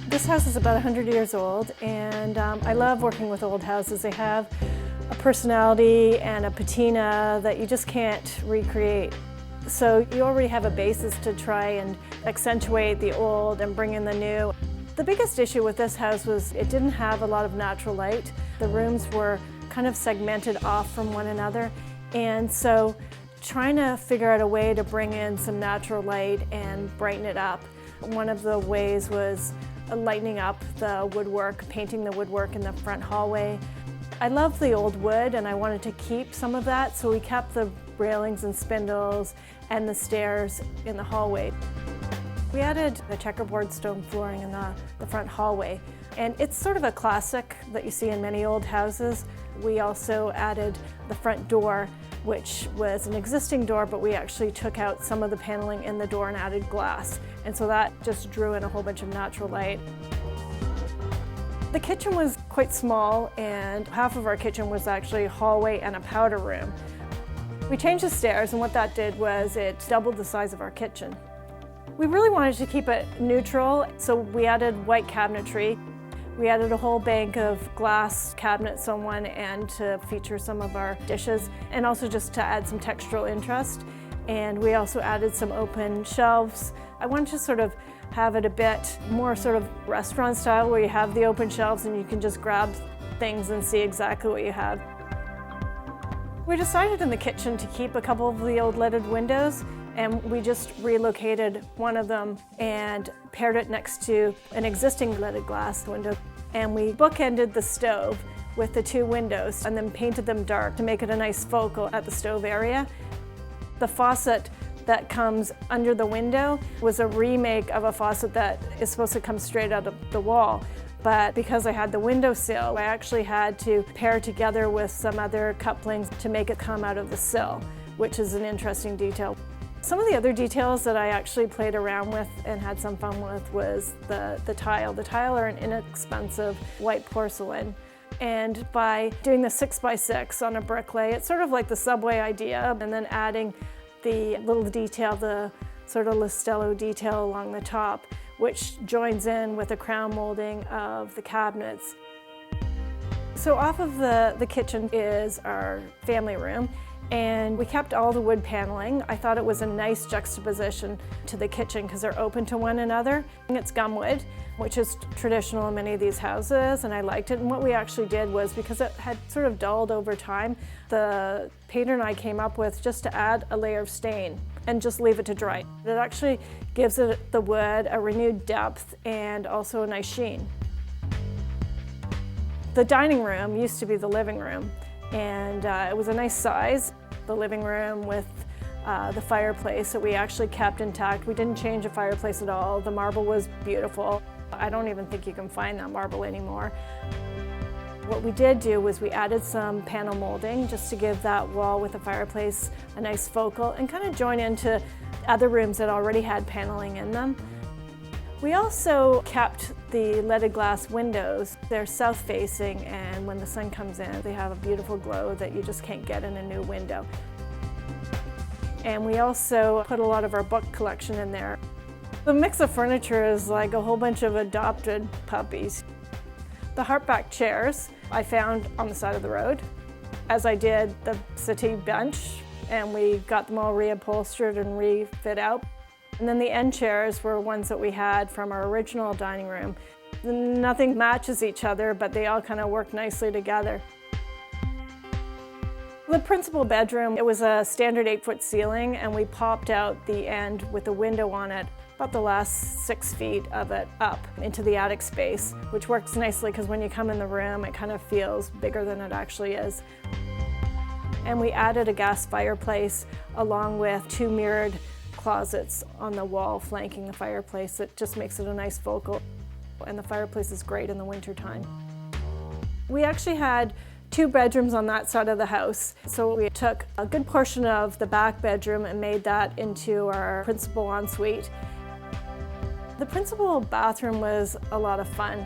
This house is about 100 years old, and I love working with old houses. They have a personality and a patina that you just can't recreate. So you already have a basis to try and accentuate the old and bring in the new. The biggest issue with this house was it didn't have a lot of natural light. The rooms were kind of segmented off from one another, and so trying to figure out a way to bring in some natural light and brighten it up. One of the ways was lightening up the woodwork, painting the woodwork in the front hallway. I love the old wood and I wanted to keep some of that, so we kept the railings and spindles and the stairs in the hallway. We added the checkerboard stone flooring in the front hallway, and it's sort of a classic that you see in many old houses. We also added the front door, which was an existing door, but we actually took out some of the paneling in the door and added glass. And so that just drew in a whole bunch of natural light. The kitchen was quite small, and half of our kitchen was actually a hallway and a powder room. We changed the stairs, and what that did was it doubled the size of our kitchen. We really wanted to keep it neutral, so we added white cabinetry. We added a whole bank of glass cabinets on one end to feature some of our dishes, and also just to add some textural interest. And we also added some open shelves. I wanted to sort of have it a bit more sort of restaurant style, where you have the open shelves and you can just grab things and see exactly what you have. We decided in the kitchen to keep a couple of the old leaded windows, and we just relocated one of them and paired it next to an existing leaded glass window. And we bookended the stove with the two windows and then painted them dark to make it a nice focal at the stove area. The faucet that comes under the window was a remake of a faucet that is supposed to come straight out of the wall. But because I had the windowsill, I actually had to pair together with some other couplings to make it come out of the sill, which is an interesting detail. Some of the other details that I actually played around with and had some fun with was the tile. The tile are an inexpensive white porcelain. And by doing the 6x6 on a brick lay, it's sort of like the subway idea, and then adding the little detail, the sort of Listello detail along the top, which joins in with the crown molding of the cabinets. So off of the kitchen is our family room, and we kept all the wood paneling. I thought it was a nice juxtaposition to the kitchen because they're open to one another. It's gumwood, which is traditional in many of these houses, and I liked it. And what we actually did was, because it had sort of dulled over time, the painter and I came up with just to add a layer of stain and just leave it to dry. It actually gives the wood a renewed depth and also a nice sheen. The dining room used to be the living room, and it was a nice size. The living room with the fireplace that we actually kept intact. We didn't change the fireplace at all. The marble was beautiful. I don't even think you can find that marble anymore. What we did do was we added some panel molding just to give that wall with the fireplace a nice focal and kind of join into other rooms that already had paneling in them. We also kept the leaded glass windows. They're south-facing, and when the sun comes in, they have a beautiful glow that you just can't get in a new window. And we also put a lot of our book collection in there. The mix of furniture is like a whole bunch of adopted puppies. The harpback chairs I found on the side of the road, as I did the settee bench, and we got them all reupholstered and refit out. And then the end chairs were ones that we had from our original dining room. Nothing matches each other, but they all kind of work nicely together. The principal bedroom, it was a standard 8-foot ceiling, and we popped out the end with a window on it, about the last 6 feet of it up into the attic space, which works nicely because when you come in the room, it kind of feels bigger than it actually is. And we added a gas fireplace along with 2 mirrored closets on the wall flanking the fireplace. It just makes it a nice focal, and the fireplace is great in the wintertime. We actually had 2 bedrooms on that side of the house, so we took a good portion of the back bedroom and made that into our principal ensuite. The principal bathroom was a lot of fun.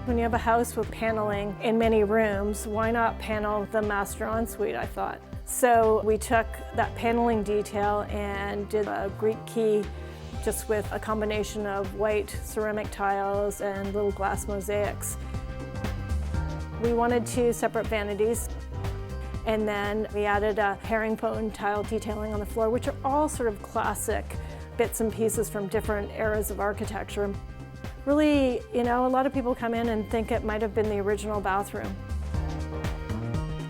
When you have a house with paneling in many rooms, why not panel the master ensuite, I thought. So we took that paneling detail and did a Greek key just with a combination of white ceramic tiles and little glass mosaics. We wanted 2 separate vanities, and then we added a herringbone tile detailing on the floor, which are all sort of classic bits and pieces from different eras of architecture. Really, a lot of people come in and think it might have been the original bathroom.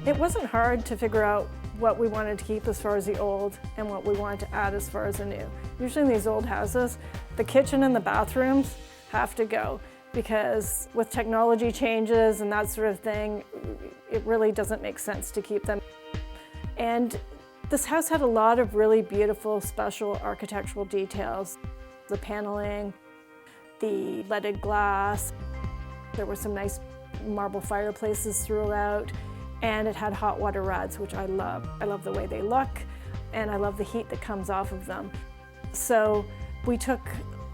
It wasn't hard to figure out what we wanted to keep as far as the old and what we wanted to add as far as the new. Usually in these old houses, the kitchen and the bathrooms have to go, because with technology changes and that sort of thing, it really doesn't make sense to keep them. And this house had a lot of really beautiful, special architectural details. The paneling, the leaded glass, there were some nice marble fireplaces throughout, and it had hot water rods, which I love. I love the way they look, and I love the heat that comes off of them. So we took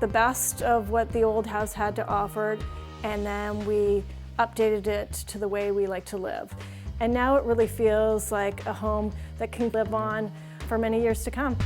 the best of what the old house had to offer, and then we updated it to the way we like to live. And now it really feels like a home that can live on for many years to come.